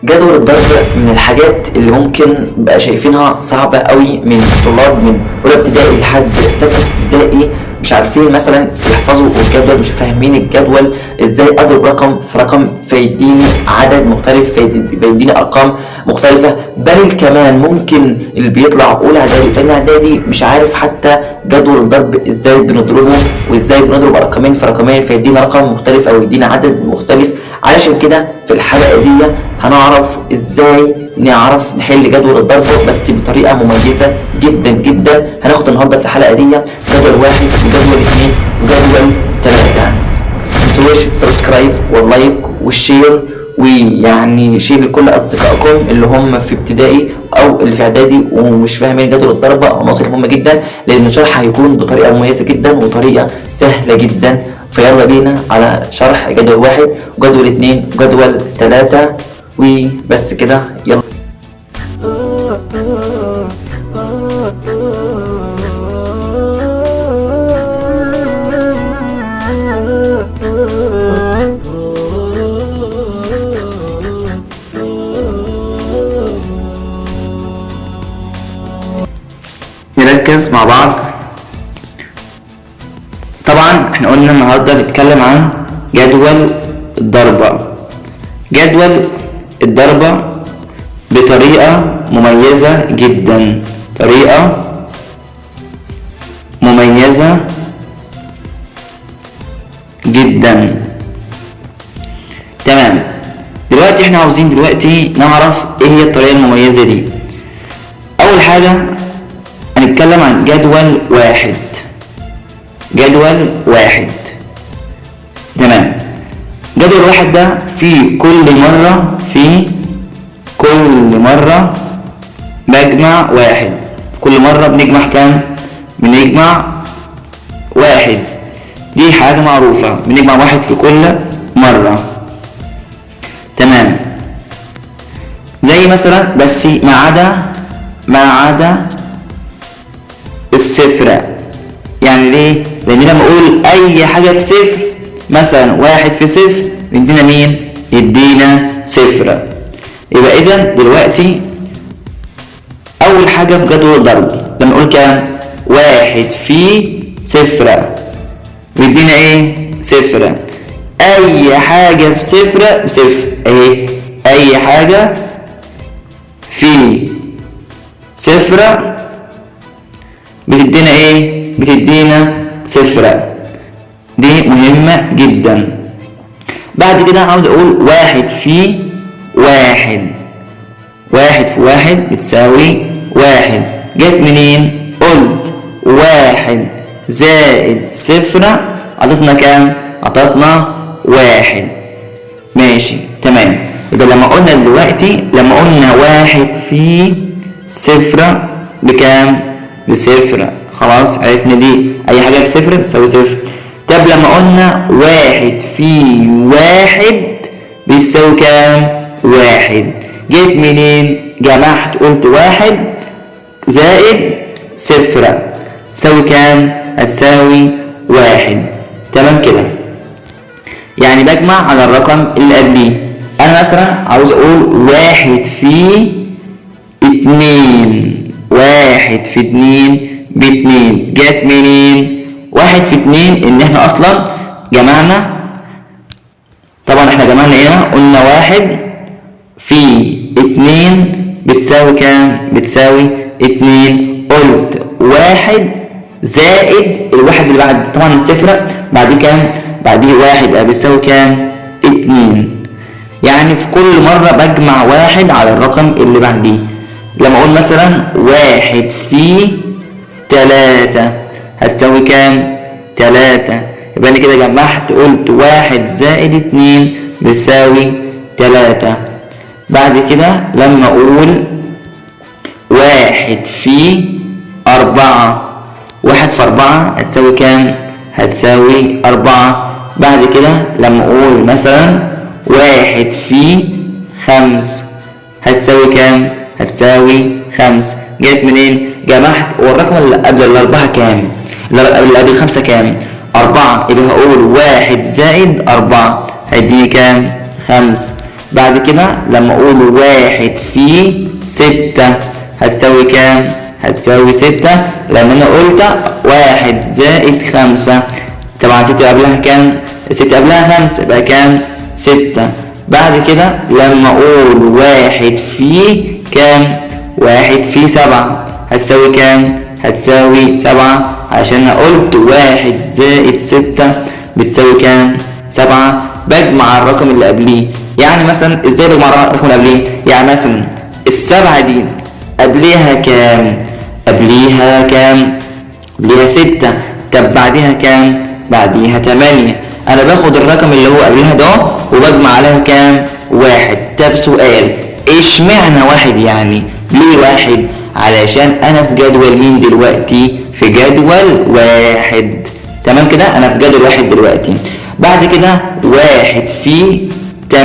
جدول الضرب من الحاجات اللي ممكن بقى شايفينها صعبة قوي من طلاب من أولى ابتدائي لحد ستة ابتدائي، مش عارفين مثلا يحفظوا الجدول، مش فاهمين الجدول ازاي اضرب رقم في رقم فيديني عدد مختلف، فيديني ارقام مختلفة. بل كمان ممكن اللي بيطلع اولى اعدادي وتاني اعدادي مش عارف حتى جدول الضرب ازاي بنضربه، وازاي بنضرب رقمين في رقمين فيدينا رقم مختلف او يدينا عدد مختلف. علشان كده في الحلقة دي هنعرف ازاي نعرف نحل جدول الضرب بس بطريقة مميزة جدا جدا. هناخد النهاردة في الحلقة دي جدول 1 وجدول 2 وجدول 3. متنسوش سبسكرايب واللايك والشير، ويعني شير لكل اصدقائكم اللي هم في ابتدائي او اللي في اعدادي ومش فاهمين جدول الضرب. نقطة مهمة جدا لان الشرح هيكون بطريقة مميزة جدا وطريقة سهلة جدا. فيلا بينا على شرح جدول 1 وجدول 2 وجدول 3 وبس كده. يلا نركز مع بعض. طبعا احنا قلنا النهارده نتكلم عن جدول الضرب. جدول الضرب بطريقة مميزة جدا، طريقة مميزة جدا. تمام، دلوقتي احنا عاوزين نعرف ايه هي الطريقة المميزة دي. اول حاجة هنتكلم عن جدول 1. جدول 1 تمام. جدول 1 ده في كل مرة بجمع 1. كل مرة بنجمع كام؟ بنجمع 1. دي حاجة معروفة، بنجمع 1 في كل مرة. تمام، زي مثلا بس ما عدا الصفر. يعني ليه؟ لان لما اقول اي حاجة في صفر، مثلا 1 في صفر يدينا مين؟ يدينا صفر. يبقى اذا دلوقتي اول حاجة في جدول الضرب لما اقول كام؟ 1 في صفر يدينا ايه؟ صفر. اي حاجة في صفر بصفر اهي. اي حاجة في صفر بتدينا ايه؟ بتدينا صفر. دي مهمة جدا. بعد كده عاوز اقول 1 في 1. 1 في 1 بتساوي 1. جت منين؟ قلت 1 زائد صفر عطتنا كام؟ عطتنا 1. ماشي تمام. يبقى لما قلنا دلوقتي، لما قلنا 1 في صفر بكام؟ بصفر. خلاص عرفنا دي اي حاجة بصفر بتساوي صفر. طب لما قلنا 1 في 1 بيساوي كام؟ 1. جيت منين؟ جمعت قلت 1 زائد صفر تساوي كام؟ هتساوي 1. تمام كده. يعني بجمع على الرقم اللي قبليه. انا مثلا عاوز اقول 1 في 2. 1 في 2 ب2. جت منين؟ 1 في 2 ان احنا اصلا جمعنا. طبعا احنا جمعنا ايه؟ قلنا 1 في 2 بتساوي كام؟ بتساوي 2. قلت 1 زائد الواحد اللي بعد طبعا الصفر بعديه كام؟ بعديه 1 بقى بيساوي كام؟ 2. يعني في كل مرة بجمع 1 على الرقم اللي بعديه. لما اقول مثلا 1 في 3 هتساوي كام؟ 3. يبقى انا كده جمعت قلت 1 زائد 2 بيساوي 3. بعد كده لما اقول 1 في 4. 1 في 4 هتساوي كام؟ هتساوي 4. بعد كده لما اقول مثلا 1 في 5 هتساوي كام؟ هتساوي 5. جت منين؟ جمعت. والرقم اللي قبل الأربعة كام؟ اللي قبل 5 كام؟ 4. يبقى هقول 1 زائد 4 هيديني كام؟ 5. بعد كده لما اقول 1 في 6 هتساوي كام؟ هتساوي 6، لان انا قلت 1 زائد 5. طبعا 6 قبلها كام؟ 6 قبلها 5 يبقى كام؟ 6. بعد كده لما اقول 1 في كام؟ 1 في 7 هتساوي كام؟ هتساوي 7، عشان انا قلت 1 زائد 6 بتساوي كام؟ 7. بجمع الرقم اللي قبليه. يعني مثلا ازاي بجمع الرقم اللي قبليه؟ يعني مثلا ال7 دي قبليها كام؟ قبليها كام؟ قبليها 6. طب بعديها كام؟ بعديها 8. انا باخد الرقم اللي هو قبلها ده وبجمع عليها كام؟ 1. طب سؤال، اشمعنى 1 يعني؟ ليه 1؟ علشان انا في جدول مين دلوقتي؟ في جدول 1. تمام كده؟ انا في جدول 1 دلوقتي. بعد كده 1 في 8،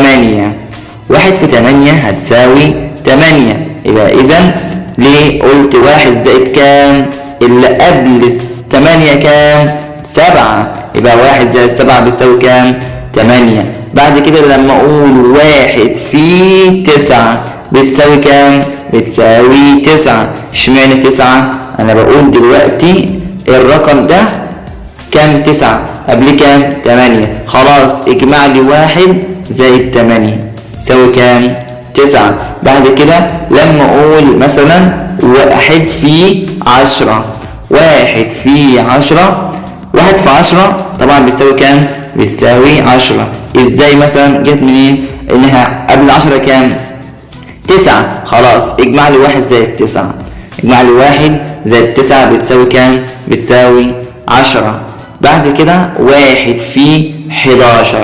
1 في 8 هتساوي 8. يبقى اذا ليه قلت 1 زائد كام؟ اللي قبل 8 كام؟ 7. يبقى 1 زائد 7 بتساوي كام؟ 8. بعد كده لما اقول 1 في 9 بتساوي كام؟ بتساوي 9. اشمعنى 9؟ انا بقول دلوقتي الرقم ده كام؟ 9 قبل كام؟ 8. خلاص اجمع لي 1 زائد 8 يساوي كام؟ 9. بعد كده لما اقول مثلا 1 في 10، 1 في 10، 1 في 10 طبعا بيساوي كام؟ بيساوي 10. ازاي مثلا جت منين؟ انها قبل 10 كام؟ 9. خلاص اجمع لي 1 زائد 9، اجمع لي 1 زائد 9 بتساوي كام؟ بتساوي 10. بعد كده 1 في 11،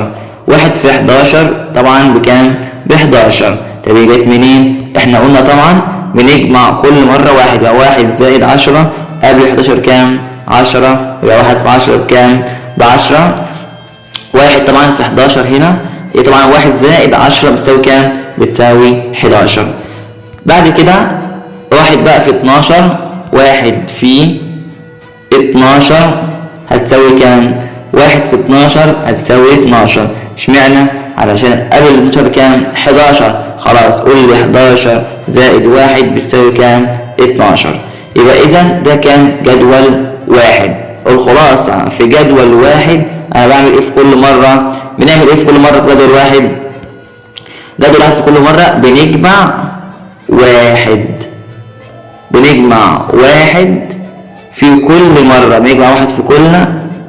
1 في 11 طبعا بكام؟ ب11. طب جت منين؟ احنا قلنا طبعا بنجمع كل مرة 1، يبقى 1 زائد 10 قبل 11 كام؟ 10. يبقى 1 في 10 بكام؟ ب10. 1 طبعا في 11 هنا هي طبعا 1 زائد 10 بتساوي كام؟ بتساوي 11. بعد كده 1 بقى في 12، 1 في 12 هتساوي كام؟ 1 في 12 هتساوي 12. اشمعنى؟ علشان قبل 12 كام؟ 11. خلاص قول لي 11 زائد 1 بتساوي كام؟ 12. يبقى اذا ده كان جدول 1. الخلاصة في جدول 1 انا بعمل ايه في كل مرة؟ بنعمل ايه في كل مرة في جدول 1؟ جدول 1 في كل مرة بنجمع 1. بنجمع 1 في كل مرة، بنجمع 1 في كل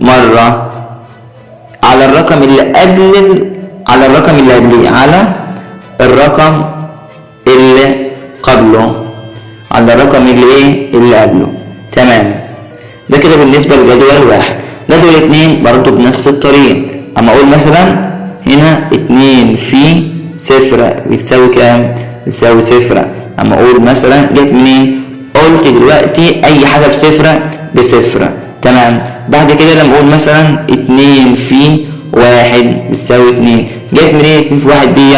مرة على الرقم اللي قبل على الرقم اللي قبليه، على الرقم اللي قبله، على الرقم اللي ايه؟ اللي قبله. تمام. ده كده بالنسبة لجدول 1. جدول 2 برضو بنفس الطريقة. اما اقول مثلا هنا 2 في 0 بتساوي كام؟ بتساوي 0. اما اقول مثلا جت منين؟ قلت دلوقتي اي حاجة بصفر بصفر. تمام. بعد كده لما اقول مثلا 2 في 1 بتساوي 2، جت منين 2 في 1 دي؟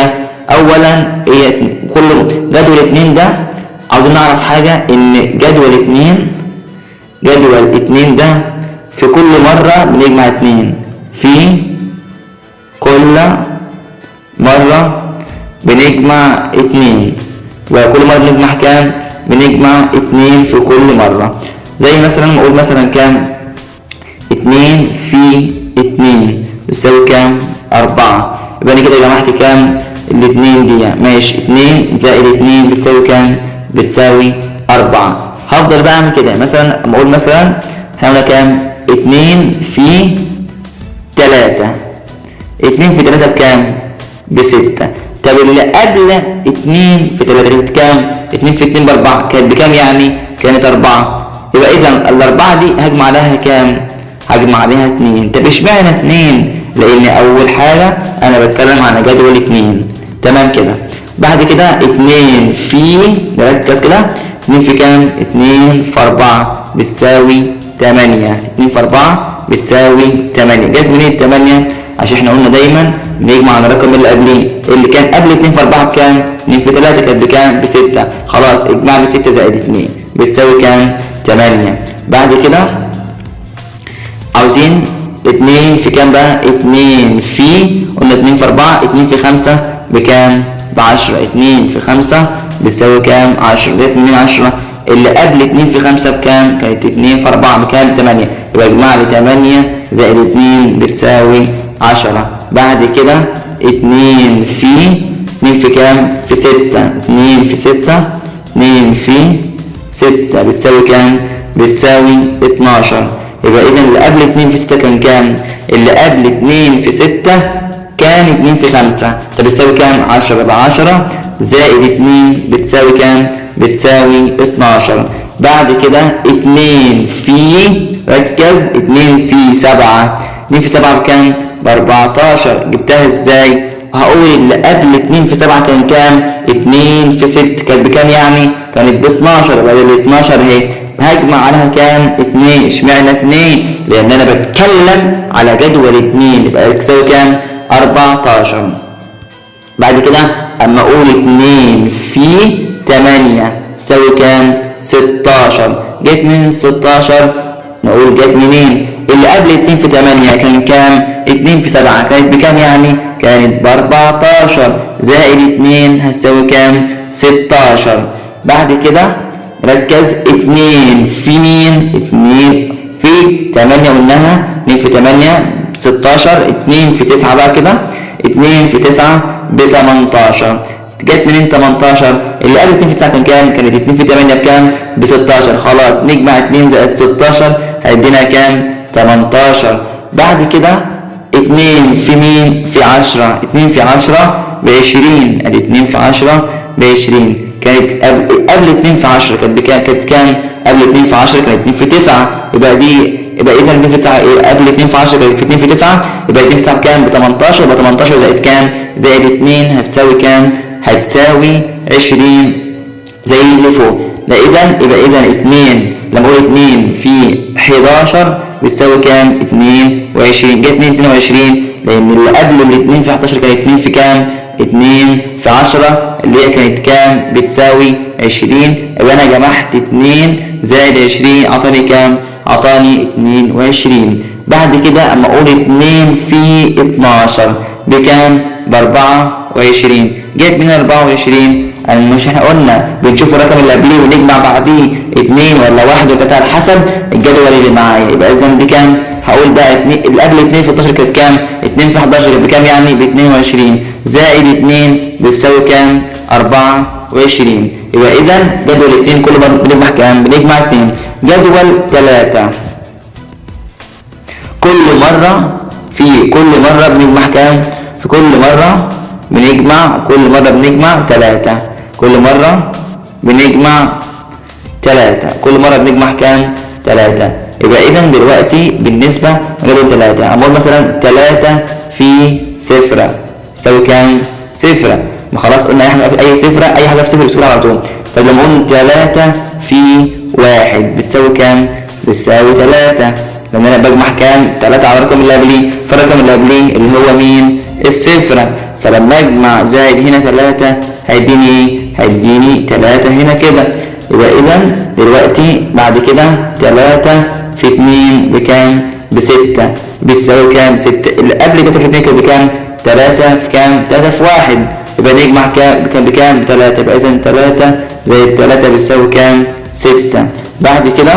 اولا هي كل جدول 2 ده عاوزين نعرف حاجة، ان جدول 2 ده في كل مرة بنجمع 2، في كل مرة بنجمع 2، وكل مرة بنجمع كام؟ بنجمع 2 في كل مرة. زي مثلا نقول مثلا كام؟ 2 في 2 بتساوي كام؟ 4. يبقى انا كده جمعت كام؟ الاتنين دي. ماشي. 2 زائد 2 بتساوي كام؟ بتساوي 4. هفضل بقى اعمل كده. مثلا اما اقول مثلا هنا كام؟ 2 في 3، 2 في 3 بكام؟ ب6. طب اللي قبل 2 في 3 كانت كام؟ 2 في 2 ب4 كانت بكام يعني؟ كانت 4. يبقى اذا ال4 دي هجمع عليها كام؟ هجمع عليها 2. طب اشمعنى 2؟ لان اول حاجه انا بتكلم عن جدول 2. تمام كده. بعد كده 2 في، نركز كده، 2 في كام؟ 2 في 4 بتساوي 8. 2 في 4 بتساوي 8. جت منين 8؟ عشان احنا قلنا دايما بنجمع على الرقم اللي قبليه، اللي كان قبل 2 في 4 بكام؟ 2 في 3 كانت بكام؟ ب6. خلاص اجمع لي 6 زائد 2 بتساوي كام؟ 8. بعد كده عاوزين 2 في كام بقى؟ 2 في، قلنا 2 في 4، 2 في 5 بكام؟ ب10. 2 في 5 بتساوي كام؟ 10. جت منين 10؟ اللي قبل 2 في 5 بكام؟ كانت 2 في 4 بكام؟ 8. يبقى اجمع لي 8 زائد 2 بتساوي 10. بعد كده 2 في كام؟ في 6. 2 في 6 2 في 6 بتساوي كام؟ بتساوي 12. يبقى إذا اللي قبل 2 في 6 كان كام؟ اللي قبل 2 في 6 كان 2 في 5. طب بتساوي كام؟ 10. يبقى 10 زائد 2 بتساوي كام؟ بتساوي 12. بعد كده 2 في، ركز، 2 في 7. 2 في 7 بكام؟ ب14. جبتها ازاي؟ هقول اللي قبل 2 في 7 كان كام؟ 2 في 6 كانت بكام يعني؟ كانت ب12. يبقى ال 12 اهي هجمع عليها كام؟ 2. اشمعنى 2؟ لان انا بتكلم على جدول 2. يبقى تساوي كام؟ 14. بعد كده اما اقول 2 في 8 تساوي كام؟ 16. جت من 16 نقول جت منين؟ اللي قبل 2 في 8 كان كام؟ 2 في 7 كانت بكام يعني؟ كانت ب14 زائد 2 هتساوي كام؟ 16. بعد كده ركز، 2 في مين؟ 2 في 8 قلناها، 2 في 8 ب 16. 2 في 9 بقى كده، 2 في 9 ب 18. جت منين 18؟ اللي قبل 2 في 9 كان كام؟ كانت 2 في 8 بكام؟ ب 16. خلاص نجمع 2 زائد 16 هيدينا كام؟ 18. بعد كده 2 في مين؟ في 10. 2 في 10 ب 20. ادي 2 في 10 ب 20. كانت قبل 2 في 10 كانت بكام؟ كانت كام؟ قبل 2 في 10 كانت 2 في 9. يبقى اذا 2 في 9 قبل 2 في 10 كانت في 2 في 9. يبقى 2 في 9 بكام؟ ب 18. يبقى 18 زائد كام؟ زائد 2 هتساوي كام؟ هتساوي 20 زي اللي فوق. يبقى اذا 2 لما اقول 2 في 11 بتساوي كام؟ 22. جت منين 22؟ لان اللي قبل ال 2 في 11 كانت 2 في كام؟ 2 في 10 اللي هي كانت كام؟ بتساوي 20. يبقى انا جمعت 2 زائد 20 اعطاني كام؟ اعطاني 22. بعد كده اما اقول 2 في 12 بكام؟ ب 24. جت من 24 مش احنا قلنا بنشوف الرقم اللي قبليه ونجمع بعديه 2 ولا 1 ولا 3 على حسب الجدول اللي معايا. يبقى اذا دي كام؟ هقول بقى اللي قبل 2 في 12 كانت كام؟ 2 في 11 كانت بكام يعني؟ ب 22 زائد 2 بتساوي كام؟ 24. يبقى اذا جدول 2 كل مره بنجمع كام؟ بنجمع 2. جدول 3 كل مره بنجمع كام؟ في كل مره بنجمع 3. كل مرة بنجمع 3. كل مرة بنجمع كام؟ 3. يبقى إذا دلوقتي بالنسبة لجدول 3 أقول مثلا 3 في 0 يساوي كام؟ 0. ما خلاص قلنا أي صفر، أي حاجة في 0 بسهولة على طول. طب لما أقول 3 في 1 بتساوي كام؟ بتساوي 3. لأن أنا بجمع كام؟ 3 على الرقم اللي قبليه، فالرقم اللي قبليه اللي هو مين؟ الصفر. فلما اجمع زائد هنا 3 هيديني ايه؟ هيديني 3 هنا كده. يبقى اذا دلوقتي بعد كده 3 في 2 بكام؟ ب6 بتساوي كام؟ 6. اللي قبل 3 في 2 كان بكام؟ 3 في كام؟ 3 في 1. يبقى نجمع كام بكام؟ 3. يبقى اذا 3 زائد 3 بتساوي كام؟ 6. بعد كده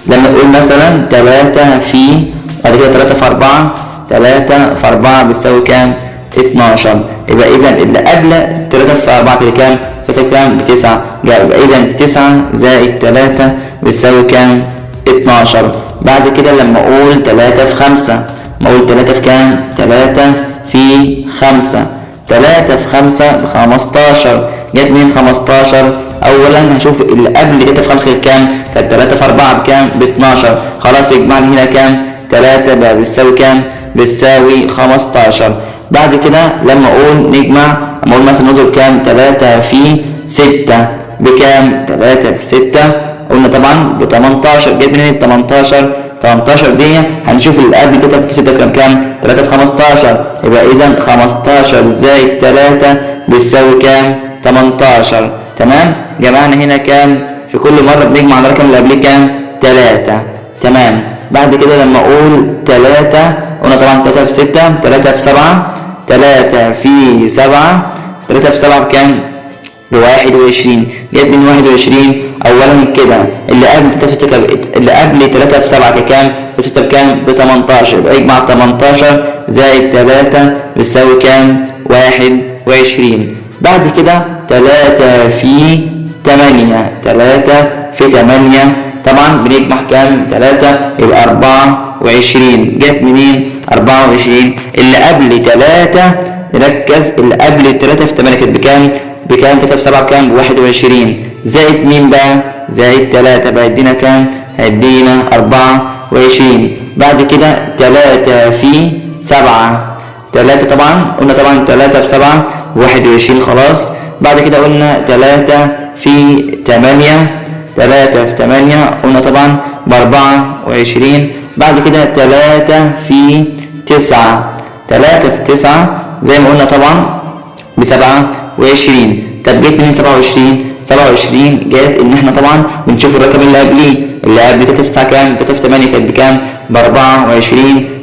لما نقول مثلا 3 في، بعد كده 3 في 4 3 في 4 بتساوي كام؟ 12. يبقى اذا اللي قبل 3 في 4 كده كام؟ 3 كام؟ ب9. يبقى اذا 9 زائد 3 بتساوي كام؟ 12. بعد كده لما اقول 3 في 5 ما اقول 3 في كام؟ 3 في 5. 3 في 5 ب 15. جت منين 15؟ اولا هشوف اللي قبل 3 في 5 كانت كام؟ كانت 3 في 4 بكام؟ ب 12. خلاص يجمع لي هنا كام؟ 3 بقى بتساوي كام؟ بتساوي 15. بعد كده لما اقول نجمع، اما اقول مثلا نضرب كام؟ 3 في 6 بكام؟ 3 في 6 قلنا طبعا ب 18. جت منين ال 18؟ 18 دي هنشوف اللي قبل 3 في 6 كان كام؟ 3 في 15. يبقى اذا 15 زائد 3 بتساوي كام؟ 18. تمام؟ جمعنا هنا كام؟ في كل مره بنجمع على الرقم اللي قبليه كام؟ 3. تمام. بعد كده لما اقول 3 قلنا طبعا 3 في 6 3 في 7 3 في 7. 3 في 7 بكام؟ ب21. جت من 21. اولا كده اللي قبل 3 في 7 كام؟ بكام؟ ب18. يبقى اجمع 18 زائد 3 بتساوي كام؟ 21. بعد كده 3 في 8. 3 في 8 طبعا بنجمع كام؟ 3 يبقى 24. جت منين 24؟ اللي قبل 3 نركز، اللي قبل 3 في 8 كانت بكام؟ 3 في 7 بكام؟ ب21 زائد مين بقى؟ زائد 3 بقى يدينا كام؟ هيدينا 24. بعد كده 3 في 7. 3 طبعا قلنا طبعا 3 في 7 21 خلاص. بعد كده قلنا 3 في 8. 3 في 8 قلنا طبعا ب24. بعد كده 3 في 9. 3 في 9 زي ما قلنا طبعا ب27. طب جت منين 27؟ 27 جت ان احنا طبعا بنشوف الرقم اللي قبليه. اللي قبل 3 في 9 كام؟ 3 في 8 كانت بكام؟ ب24.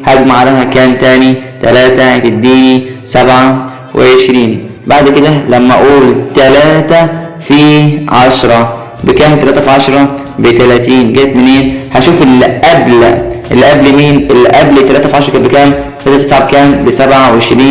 هجمع عليها كام تاني؟ 3 هتديني 27. بعد كده لما اقول 3 في 10 بكام؟ 3 في 10 ب30. جت منين؟ هشوف اللي قبل مين؟ اللي قبل 3 في 10 كانت بكام؟ 3 في 9 بكام؟ ب27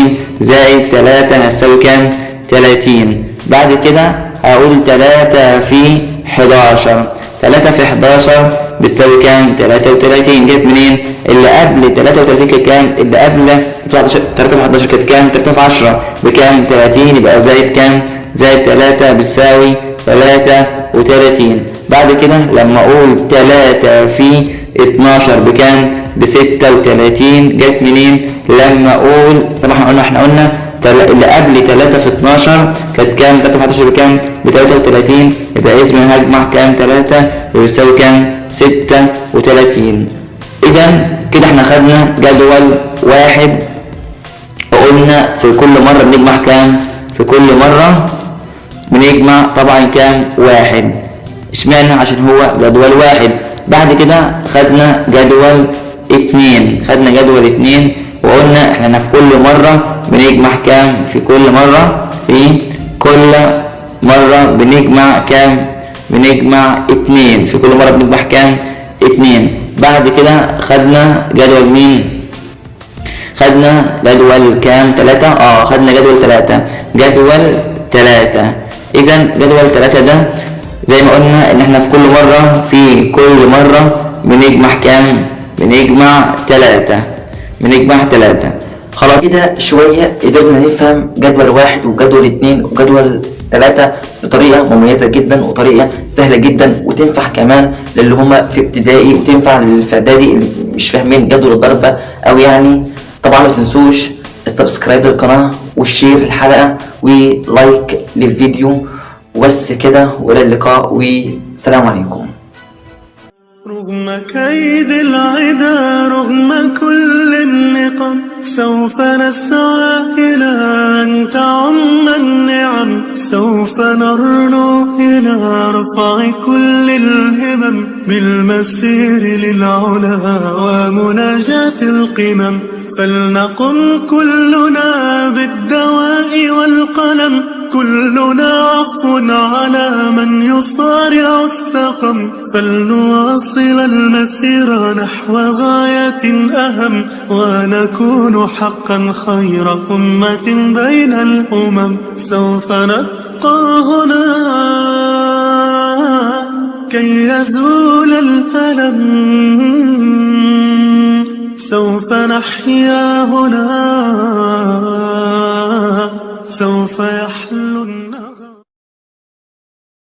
زائد 3 هتساوي كام؟ 30. بعد كده هقول 3 في 11. 3 في 11 بتساوي كام؟ 33. جت منين؟ اللي قبل 33 كانت كام؟ اللي قبل 3 في 11 كانت كام؟ 3 في 10 بكام؟ 30. يبقى زائد كام؟ زائد 3 بتساوي 33. بعد كده لما اقول 3 في 12 بكام؟ ب36. جت منين؟ لما اقول طبعا احنا قلنا اللي قبل 3 في 12 كانت كام؟ 3 في 11 بكام؟ ب33. يبقى اسمي هجمع كام؟ 3 ويساوي كام؟ 36. اذا كده احنا خدنا جدول واحد وقلنا في كل مرة بنجمع كام؟ في كل مرة بنجمع طبعا كام؟ 1. اشمعنى؟ عشان هو جدول واحد. بعد كده خدنا جدول 2. خدنا جدول 2 وقلنا احنا في كل مرة بنجمع كام؟ في كل مرة بنجمع كام؟ بنجمع 2. في كل مرة بنجمع كام؟ 2. بعد كده خدنا جدول مين؟ خدنا جدول كام؟ 3. خدنا جدول 3. جدول 3. اذا جدول 3 ده زي ما قلنا ان احنا في كل مرة بنجمع كام؟ بنجمع 3. خلاص كده شوية قدرنا نفهم جدول 1 وجدول 2 وجدول 3 بطريقة مميزة جدا وطريقة سهلة جدا، وتنفع كمان للي هما في ابتدائي وتنفع للي في اعدادي اللي مش فاهمين جدول الضرب أو يعني. طبعا ما تنسوش السبسكرايب للقناة والشير للحلقة ولايك للفيديو. وبس كده، والى اللقاء والسلام عليكم. رغم كيد العدا، رغم كل النقم، سوف نسعى إلى أن تعم النعم، سوف نرنو إلى رفع كل الهمم، بالمسير للعلا ومناجاة القمم. فلنقم كلنا بالدواء والقلم، كلنا عفو على من يصارع السقم. فلنواصل المسير نحو غاية أهم، ونكون حقا خير أمة بين الأمم. سوف نبقى هنا كي يزول الألم، سوف نحيا هنا